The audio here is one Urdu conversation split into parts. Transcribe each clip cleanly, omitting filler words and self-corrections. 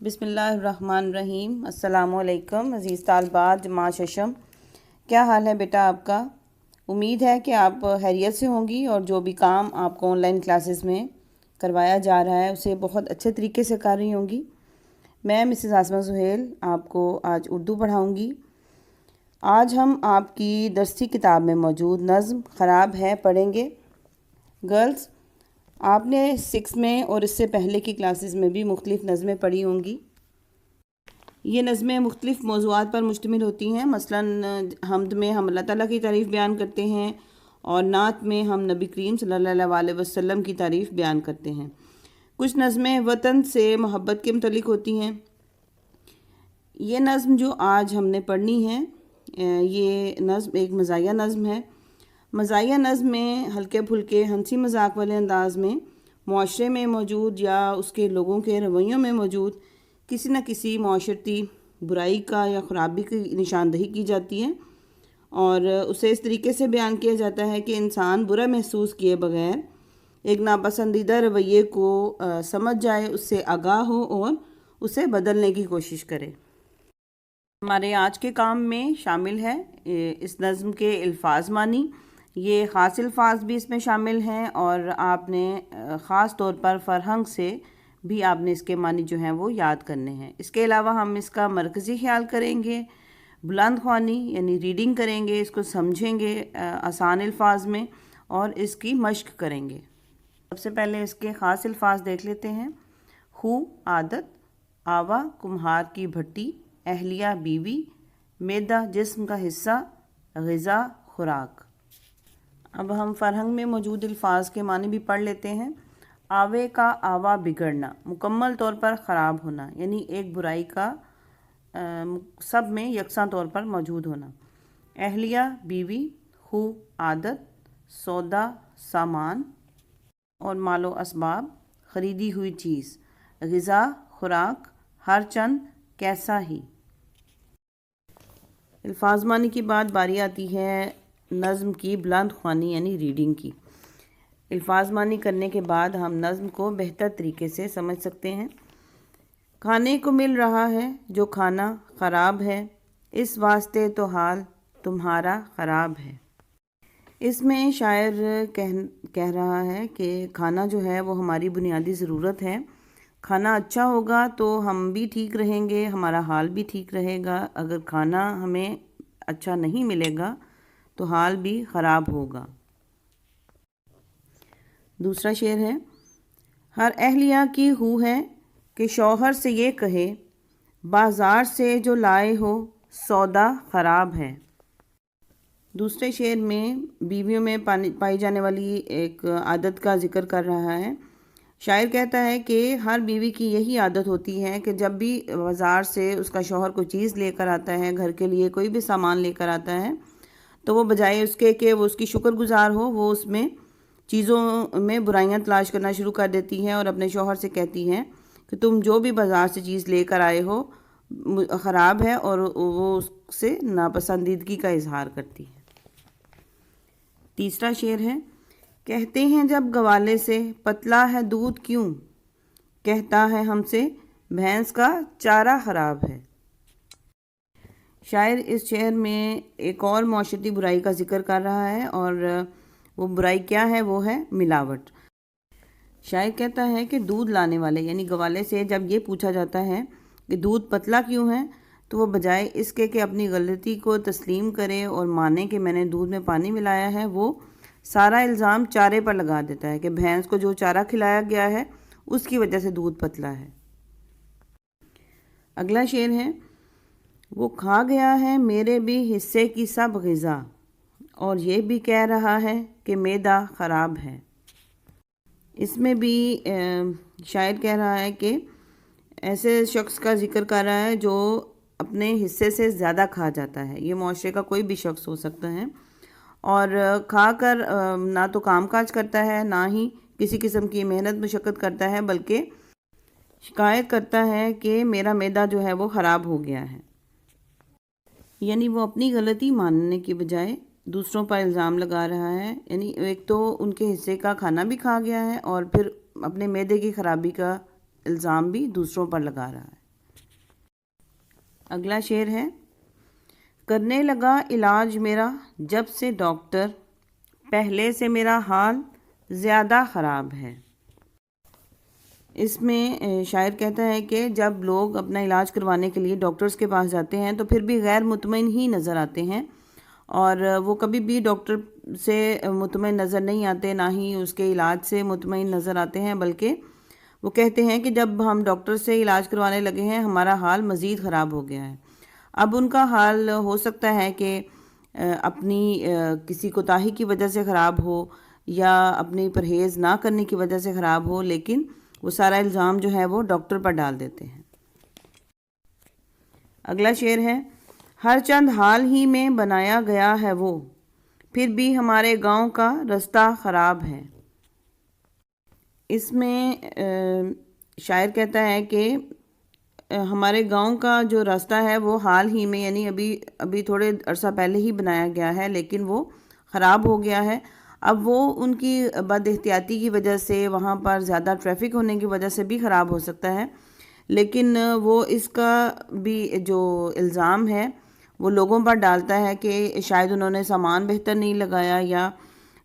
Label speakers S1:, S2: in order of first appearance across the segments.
S1: بسم اللہ الرحمن الرحیم۔ السلام علیکم عزیز طالبات جماعت ششم، کیا حال ہے بیٹا آپ کا؟ امید ہے کہ آپ خیریت سے ہوں گی اور جو بھی کام آپ کو آن لائن کلاسز میں کروایا جا رہا ہے اسے بہت اچھے طریقے سے کر رہی ہوں گی۔ میں مسز عاصمہ سہیل آپ کو آج اردو پڑھاؤں گی۔ آج ہم آپ کی درسی کتاب میں موجود نظم خراب ہے پڑھیں گے۔ گرلز، آپ نے 6 میں اور اس سے پہلے کی کلاسز میں بھی مختلف نظمیں پڑھی ہوں گی۔ یہ نظمیں مختلف موضوعات پر مشتمل ہوتی ہیں۔ مثلاً حمد میں ہم اللہ تعالیٰ کی تعریف بیان کرتے ہیں اور نعت میں ہم نبی کریم صلی اللہ علیہ وسلم کی تعریف بیان کرتے ہیں۔ کچھ نظمیں وطن سے محبت کے متعلق ہوتی ہیں۔ یہ نظم جو آج ہم نے پڑھنی ہے یہ نظم ایک مزاحیہ نظم ہے۔ مزاحیہ نظم میں ہلکے پھلکے ہنسی مذاق والے انداز میں معاشرے میں موجود یا اس کے لوگوں کے رویوں میں موجود کسی نہ کسی معاشرتی برائی کا یا خرابی کی نشاندہی کی جاتی ہے اور اسے اس طریقے سے بیان کیا جاتا ہے کہ انسان برا محسوس کیے بغیر ایک ناپسندیدہ رویے کو سمجھ جائے، اس سے آگاہ ہو اور اسے بدلنے کی کوشش کرے۔ ہمارے آج کے کام میں شامل ہے اس نظم کے الفاظ معنی۔ یہ خاص الفاظ بھی اس میں شامل ہیں اور آپ نے خاص طور پر فرہنگ سے بھی آپ نے اس کے معنی جو ہیں وہ یاد کرنے ہیں۔ اس کے علاوہ ہم اس کا مرکزی خیال کریں گے، بلند خوانی یعنی ریڈنگ کریں گے، اس کو سمجھیں گے آسان الفاظ میں اور اس کی مشق کریں گے۔ سب سے پہلے اس کے خاص الفاظ دیکھ لیتے ہیں۔ خو عادت، آوا کمہار کی بھٹی، اہلیہ بیوی، معدہ جسم کا حصہ، غذا خوراک۔ اب ہم فرہنگ میں موجود الفاظ کے معنی بھی پڑھ لیتے ہیں۔ آوے کا آوا بگڑنا، مکمل طور پر خراب ہونا، یعنی ایک برائی کا سب میں یکساں طور پر موجود ہونا۔ اہلیہ بیوی، خو عادت، سودا سامان اور مال و اسباب خریدی ہوئی چیز، غذا خوراک ہر چند کیسا ہی۔ الفاظ معنی کی بعد باری آتی ہے نظم کی بلند خوانی یعنی ریڈنگ کی۔ الفاظ معنی کرنے کے بعد ہم نظم کو بہتر طریقے سے سمجھ سکتے ہیں۔ کھانے کو مل رہا ہے جو کھانا خراب ہے، اس واسطے تو حال تمہارا خراب ہے۔ اس میں شاعر کہہ رہا ہے کہ کھانا جو ہے وہ ہماری بنیادی ضرورت ہے۔ کھانا اچھا ہوگا تو ہم بھی ٹھیک رہیں گے، ہمارا حال بھی ٹھیک رہے گا۔ اگر کھانا ہمیں اچھا نہیں ملے گا تو حال بھی خراب ہوگا۔ دوسرا شعر ہے۔ ہر اہلیہ کی ہو ہے کہ شوہر سے یہ کہے، بازار سے جو لائے ہو سودا خراب ہے۔ دوسرے شعر میں بیویوں میں پائی جانے والی ایک عادت کا ذکر کر رہا ہے۔ شاعر کہتا ہے کہ ہر بیوی کی یہی عادت ہوتی ہے کہ جب بھی بازار سے اس کا شوہر کوئی چیز لے کر آتا ہے، گھر کے لیے کوئی بھی سامان لے کر آتا ہے، تو وہ بجائے اس کے کہ وہ اس کی شکر گزار ہو، وہ اس میں چیزوں میں برائیاں تلاش کرنا شروع کر دیتی ہے اور اپنے شوہر سے کہتی ہے کہ تم جو بھی بازار سے چیز لے کر آئے ہو خراب ہے، اور وہ اس سے ناپسندیدگی کا اظہار کرتی ہے۔ تیسرا شعر ہے۔ کہتے ہیں جب گوالے سے پتلا ہے دودھ کیوں، کہتا ہے ہم سے بھینس کا چارہ خراب ہے۔ شاعر اس شعر میں ایک اور معاشرتی برائی کا ذکر کر رہا ہے اور وہ برائی کیا ہے؟ وہ ہے ملاوٹ۔ شاعر کہتا ہے کہ دودھ لانے والے یعنی گوالے سے جب یہ پوچھا جاتا ہے کہ دودھ پتلا کیوں ہے، تو وہ بجائے اس کے کہ اپنی غلطی کو تسلیم کرے اور مانے کہ میں نے دودھ میں پانی ملایا ہے، وہ سارا الزام چارے پر لگا دیتا ہے کہ بھینس کو جو چارہ کھلایا گیا ہے اس کی وجہ سے دودھ پتلا ہے۔ اگلا شعر ہے۔ وہ کھا گیا ہے میرے بھی حصے کی سب غذا، اور یہ بھی کہہ رہا ہے کہ معدہ خراب ہے۔ اس میں بھی شاعر کہہ رہا ہے کہ ایسے شخص کا ذکر کر رہا ہے جو اپنے حصے سے زیادہ کھا جاتا ہے۔ یہ معاشرے کا کوئی بھی شخص ہو سکتا ہے اور کھا کر نہ تو کام کاج کرتا ہے، نہ ہی کسی قسم کی محنت مشقت کرتا ہے، بلکہ شکایت کرتا ہے کہ میرا معدہ جو ہے وہ خراب ہو گیا ہے۔ یعنی وہ اپنی غلطی ماننے کی بجائے دوسروں پر الزام لگا رہا ہے۔ یعنی ایک تو ان کے حصے کا کھانا بھی کھا گیا ہے اور پھر اپنے معدے کی خرابی کا الزام بھی دوسروں پر لگا رہا ہے۔ اگلا شعر ہے، کرنے لگا علاج میرا جب سے ڈاکٹر، پہلے سے میرا حال زیادہ خراب ہے۔ اس میں شاعر کہتا ہے کہ جب لوگ اپنا علاج کروانے کے لیے ڈاکٹرز کے پاس جاتے ہیں تو پھر بھی غیر مطمئن ہی نظر آتے ہیں، اور وہ کبھی بھی ڈاکٹر سے مطمئن نظر نہیں آتے، نہ ہی اس کے علاج سے مطمئن نظر آتے ہیں، بلکہ وہ کہتے ہیں کہ جب ہم ڈاکٹر سے علاج کروانے لگے ہیں ہمارا حال مزید خراب ہو گیا ہے۔ اب ان کا حال ہو سکتا ہے کہ اپنی کسی کوتاہی کی وجہ سے خراب ہو یا اپنی پرہیز نہ کرنے کی وجہ سے خراب ہو، لیکن وہ سارا الزام جو ہے وہ ڈاکٹر پر ڈال دیتے ہیں۔ اگلا شعر ہے، ہر چند حال ہی میں بنایا گیا ہے وہ، پھر بھی ہمارے گاؤں کا رستہ خراب ہے۔ اس میں شاعر کہتا ہے کہ ہمارے گاؤں کا جو راستہ ہے وہ حال ہی میں، یعنی ابھی تھوڑے عرصہ پہلے ہی بنایا گیا ہے، لیکن وہ خراب ہو گیا ہے۔ اب وہ ان کی بد احتیاطی کی وجہ سے، وہاں پر زیادہ ٹریفک ہونے کی وجہ سے بھی خراب ہو سکتا ہے، لیکن وہ اس کا بھی جو الزام ہے وہ لوگوں پر ڈالتا ہے کہ شاید انہوں نے سامان بہتر نہیں لگایا، یا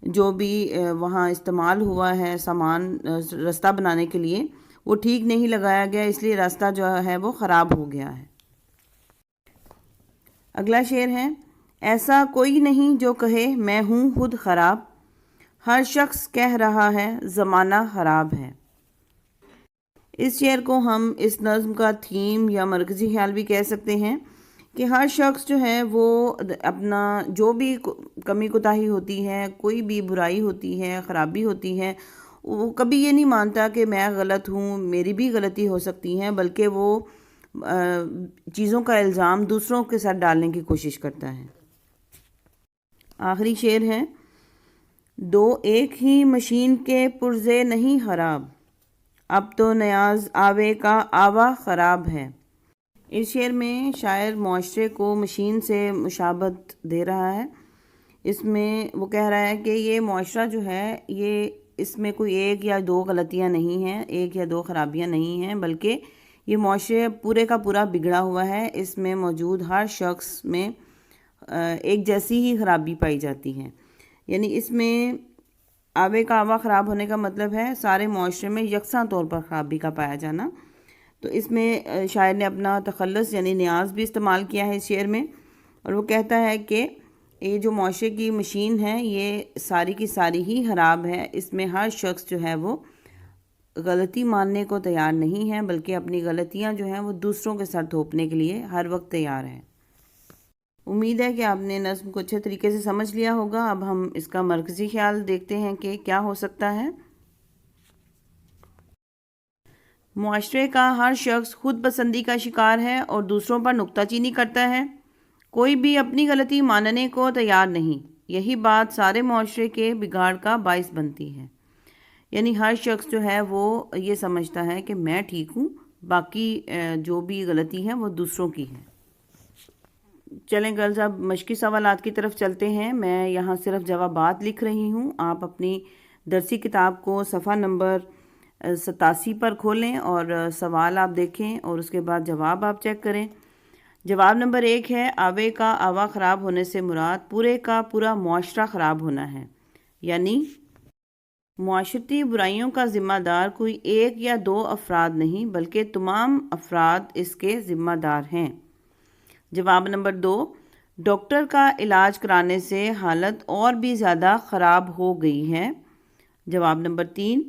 S1: جو بھی وہاں استعمال ہوا ہے سامان راستہ بنانے کے لیے وہ ٹھیک نہیں لگایا گیا، اس لیے راستہ جو ہے وہ خراب ہو گیا ہے۔ اگلا شعر ہے، ایسا کوئی نہیں جو کہے میں ہوں خود خراب، ہر شخص کہہ رہا ہے زمانہ خراب ہے۔ اس شعر کو ہم اس نظم کا تھیم یا مرکزی خیال بھی کہہ سکتے ہیں کہ ہر شخص جو ہے وہ اپنا جو بھی کمی کوتاہی ہوتی ہے، کوئی بھی برائی ہوتی ہے، خرابی ہوتی ہے، وہ کبھی یہ نہیں مانتا کہ میں غلط ہوں، میری بھی غلطی ہو سکتی ہے، بلکہ وہ چیزوں کا الزام دوسروں کے ساتھ ڈالنے کی کوشش کرتا ہے۔ آخری شعر ہے، دو ایک ہی مشین کے پرزے نہیں خراب، اب تو نیاز آوے کا آوا خراب ہے۔ اس شعر میں شاعر معاشرے کو مشین سے مشابہت دے رہا ہے۔ اس میں وہ کہہ رہا ہے کہ یہ معاشرہ جو ہے یہ اس میں کوئی ایک یا دو غلطیاں نہیں ہیں، ایک یا دو خرابیاں نہیں ہیں، بلکہ یہ معاشرے پورے کا پورا بگڑا ہوا ہے۔ اس میں موجود ہر شخص میں ایک جیسی ہی خرابی پائی جاتی ہے، یعنی اس میں آوے کا آوا خراب ہونے کا مطلب ہے سارے معاشرے میں یکساں طور پر خرابی کا پایا جانا۔ تو اس میں شاعر نے اپنا تخلص یعنی نیاز بھی استعمال کیا ہے اس شعر میں، اور وہ کہتا ہے کہ یہ جو معاشرے کی مشین ہے یہ ساری کی ساری ہی خراب ہے، اس میں ہر شخص جو ہے وہ غلطی ماننے کو تیار نہیں ہے، بلکہ اپنی غلطیاں جو ہیں وہ دوسروں کے ساتھ تھوپنے کے لیے ہر وقت تیار ہے۔ امید ہے کہ آپ نے نظم کو اچھے طریقے سے سمجھ لیا ہوگا۔ اب ہم اس کا مرکزی خیال دیکھتے ہیں کہ کیا ہو سکتا ہے۔ معاشرے کا ہر شخص خود پسندی کا شکار ہے اور دوسروں پر نکتہ چینی کرتا ہے، کوئی بھی اپنی غلطی ماننے کو تیار نہیں، یہی بات سارے معاشرے کے بگاڑ کا باعث بنتی ہے۔ یعنی ہر شخص جو ہے وہ یہ سمجھتا ہے کہ میں ٹھیک ہوں، باقی جو بھی غلطی ہے وہ دوسروں کی ہے۔ چلیں گرلز، اب مشقی سوالات کی طرف چلتے ہیں۔ میں یہاں صرف جوابات لکھ رہی ہوں، آپ اپنی درسی کتاب کو صفحہ نمبر 87 پر کھولیں اور سوال آپ دیکھیں اور اس کے بعد جواب آپ چیک کریں۔ جواب نمبر 1 ہے، آوے کا آوا خراب ہونے سے مراد پورے کا پورا معاشرہ خراب ہونا ہے، یعنی معاشرتی برائیوں کا ذمہ دار کوئی ایک یا دو افراد نہیں بلکہ تمام افراد اس کے ذمہ دار ہیں۔ جواب نمبر 2، ڈاکٹر کا علاج کرانے سے حالت اور بھی زیادہ خراب ہو گئی ہے۔ جواب نمبر 3،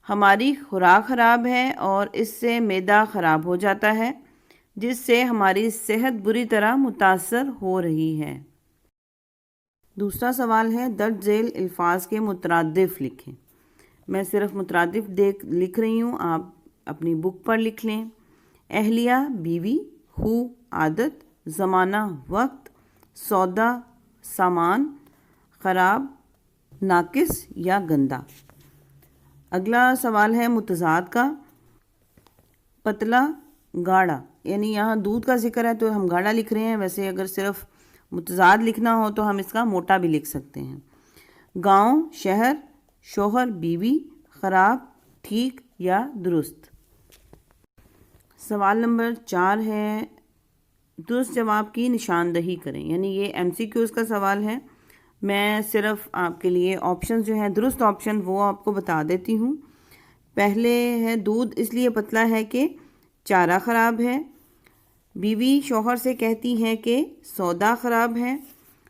S1: ہماری خوراک خراب ہے اور اس سے معدہ خراب ہو جاتا ہے، جس سے ہماری صحت بری طرح متاثر ہو رہی ہے۔ دوسرا سوال ہے، درج ذیل الفاظ کے مترادف لکھیں۔ میں صرف مترادف لکھ رہی ہوں، آپ اپنی بک پر لکھ لیں۔ اہلیہ بیوی، خو عادت، زمانہ وقت، سودا سامان، خراب ناقص یا گندا۔ اگلا سوال ہے متضاد کا، پتلا گاڑھا، یعنی یہاں دودھ کا ذکر ہے تو ہم گاڑھا لکھ رہے ہیں، ویسے اگر صرف متضاد لکھنا ہو تو ہم اس کا موٹا بھی لکھ سکتے ہیں۔ گاؤں، شہر، شوہر بیوی، خراب ٹھیک یا درست۔ سوال نمبر 4 ہے، درست جواب کی نشاندہی کریں، یعنی یہ MCQs کا سوال ہے۔ میں صرف آپ کے لیے آپشن جو ہیں درست آپشن وہ آپ کو بتا دیتی ہوں۔ پہلے ہے دودھ اس لیے پتلا ہے کہ چارہ خراب ہے، بیوی شوہر سے کہتی ہے کہ سودا خراب ہے،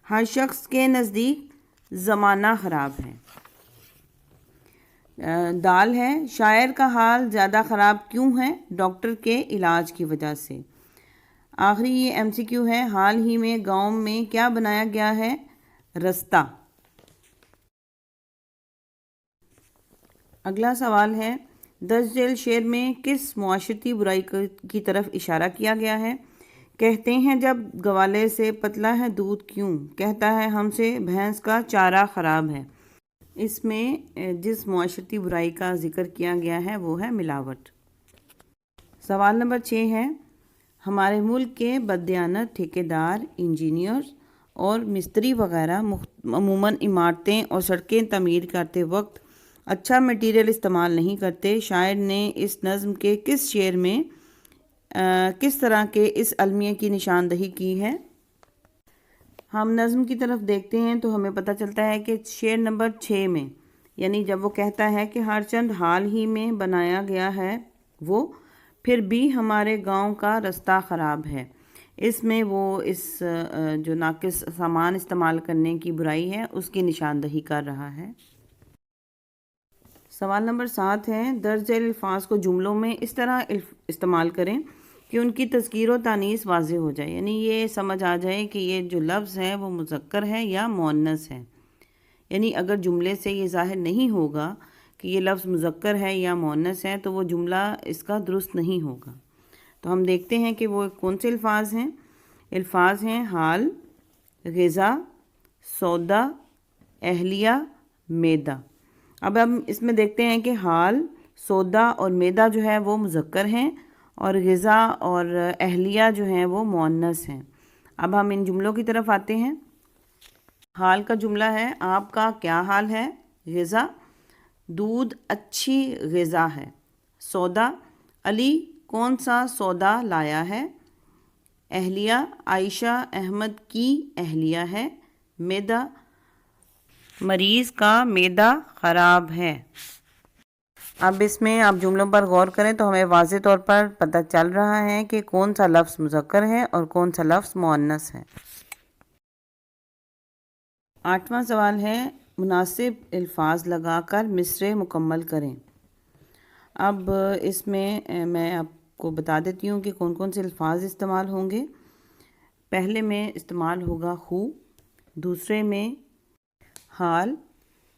S1: ہر شخص کے نزدیک زمانہ خراب ہے۔ دال ہے، شاعر کا حال زیادہ خراب کیوں ہے؟ ڈاکٹر کے علاج کی وجہ سے۔ آخری یہ MCQ ہے، حال ہی میں گاؤں میں کیا بنایا گیا ہے؟ رستہ۔ اگلا سوال ہے، درج ذیل شعر میں کس معاشرتی برائی کی طرف اشارہ کیا گیا ہے؟ کہتے ہیں جب گوالے سے پتلا ہے دودھ کیوں؟ کہتا ہے ہم سے بھینس کا چارہ خراب ہے۔ اس میں جس معاشرتی برائی کا ذکر کیا گیا ہے وہ ہے ملاوٹ۔ سوال نمبر 6 ہے، ہمارے ملک کے بددیانت ٹھیکیدار، انجینئر اور مستری وغیرہ عموماً عمارتیں اور سڑکیں تعمیر کرتے وقت اچھا مٹیریل استعمال نہیں کرتے۔ شاعر نے اس نظم کے کس شعر میں کس طرح کے اس المیہ کی نشاندہی کی ہے؟ ہم نظم کی طرف دیکھتے ہیں تو ہمیں پتہ چلتا ہے کہ شعر نمبر 6 میں، یعنی جب وہ کہتا ہے کہ ہر چند حال ہی میں بنایا گیا ہے وہ، پھر بھی ہمارے گاؤں کا رستہ خراب ہے، اس میں وہ اس جو ناقص سامان استعمال کرنے کی برائی ہے اس کی نشاندہی کر رہا ہے۔ سوال نمبر 7 ہے، درج ذیل الفاظ کو جملوں میں اس طرح استعمال کریں کہ ان کی تذکیر و تانیث واضح ہو جائے، یعنی یہ سمجھ آ جائے کہ یہ جو لفظ ہے وہ مذکر ہے یا مؤنث ہے۔ یعنی اگر جملے سے یہ ظاہر نہیں ہوگا کہ یہ لفظ مذکر ہے یا مؤنث ہے تو وہ جملہ اس کا درست نہیں ہوگا۔ تو ہم دیکھتے ہیں کہ وہ کون سے الفاظ ہیں۔ الفاظ ہیں حال، غذا، سودا، اہلیہ، میدہ۔ اب ہم اس میں دیکھتے ہیں کہ حال، سودا اور میدہ جو ہے وہ مذکر ہیں اور غذا اور اہلیہ جو ہیں وہ مؤنث ہیں۔ اب ہم ان جملوں کی طرف آتے ہیں۔ حال کا جملہ ہے، آپ کا کیا حال ہے؟ غذا، دودھ اچھی غذا ہے۔ سودا، علی کون سا سودا لایا ہے؟ اہلیہ، عائشہ احمد کی اہلیہ ہے۔ میدہ، مریض کا معدہ خراب ہے۔ اب اس میں آپ جملوں پر غور کریں تو ہمیں واضح طور پر پتہ چل رہا ہے کہ کون سا لفظ مذکر ہے اور کون سا لفظ مؤنث ہے۔ 8واں سوال ہے، مناسب الفاظ لگا کر مصرعے مکمل کریں۔ اب اس میں آپ کو بتا دیتی ہوں کہ کون کون سے الفاظ استعمال ہوں گے۔ پہلے میں استعمال ہوگا خو، دوسرے میں حال،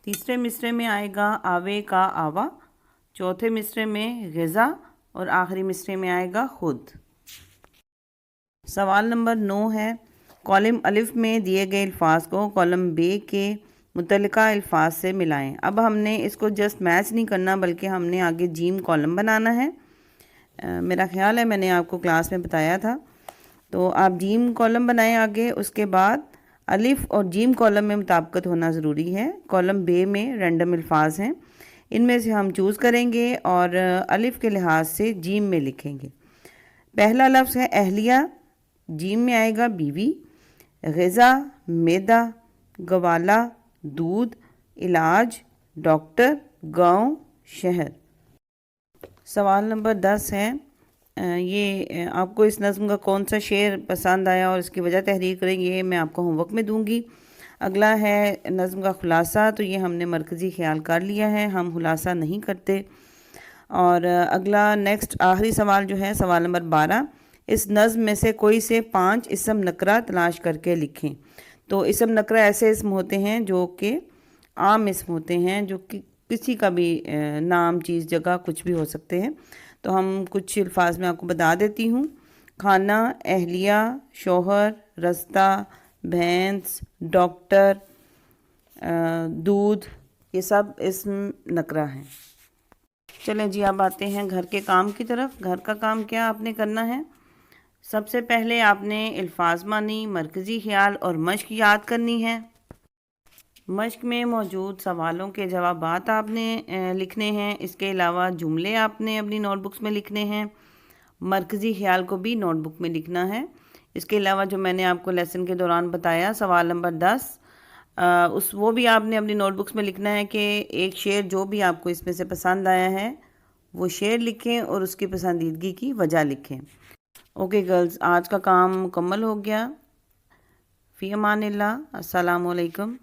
S1: تیسرے مصرعے میں آئے گا آوے کا آوا، چوتھے مصرعے میں غذا اور آخری مصرعے میں آئے گا خود۔ سوال نمبر 9 ہے، کالم الف میں دیے گئے الفاظ کو کالم ب کے متعلقہ الفاظ سے ملائیں۔ اب ہم نے اس کو جسٹ میچ نہیں کرنا بلکہ ہم نے آگے جیم کالم بنانا ہے۔ میرا خیال ہے میں نے آپ کو کلاس میں بتایا تھا، تو آپ جیم کالم بنائیں آگے، اس کے بعد الف اور جیم کالم میں مطابقت ہونا ضروری ہے۔ کالم ب میں رینڈم الفاظ ہیں، ان میں سے ہم چوز کریں گے اور الف کے لحاظ سے جیم میں لکھیں گے۔ پہلا لفظ ہے اہلیہ، جیم میں آئے گا بیوی، غذا معدہ، گوالہ دودھ، علاج ڈاکٹر، گاؤں شہر۔ سوال نمبر 10 ہے، یہ آپ کو اس نظم کا کون سا شعر پسند آیا اور اس کی وجہ تحریر کریں، یہ میں آپ کو ہوم ورک میں دوں گی۔ اگلا ہے نظم کا خلاصہ، تو یہ ہم نے مرکزی خیال کر لیا ہے، ہم خلاصہ نہیں کرتے۔ اور اگلا نیکسٹ آخری سوال جو ہے سوال نمبر 12، اس نظم میں سے کوئی سے 5 اسم نکرہ تلاش کر کے لکھیں۔ تو اسم نکرہ ایسے اسم ہوتے ہیں جو کہ عام اسم ہوتے ہیں، جو کہ کسی کا بھی نام، چیز، جگہ کچھ بھی ہو سکتے ہیں۔ تو ہم کچھ الفاظ میں آپ کو بتا دیتی ہوں۔ کھانا، اہلیہ، شوہر، رستہ، بھینس، ڈاکٹر، دودھ، یہ سب اسم نکرہ ہیں۔ چلیں جی اب آتے ہیں گھر کے کام کی طرف۔ گھر کا کام کیا آپ نے کرنا ہے؟ سب سے پہلے آپ نے الفاظ مانی، مرکزی خیال اور مشق یاد کرنی ہے۔ مشق میں موجود سوالوں کے جوابات آپ نے لکھنے ہیں، اس کے علاوہ جملے آپ نے اپنی نوٹ بکس میں لکھنے ہیں، مرکزی خیال کو بھی نوٹ بک میں لکھنا ہے۔ اس کے علاوہ جو میں نے آپ کو لیسن کے دوران بتایا سوال نمبر 10 وہ بھی آپ نے اپنی نوٹ بکس میں لکھنا ہے کہ ایک شعر جو بھی آپ کو اس میں سے پسند آیا ہے وہ شعر لکھیں اور اس کی پسندیدگی کی وجہ لکھیں۔ اوکے گرلز، آج کا کام مکمل ہو گیا۔ فی امان اللہ، السلام علیکم۔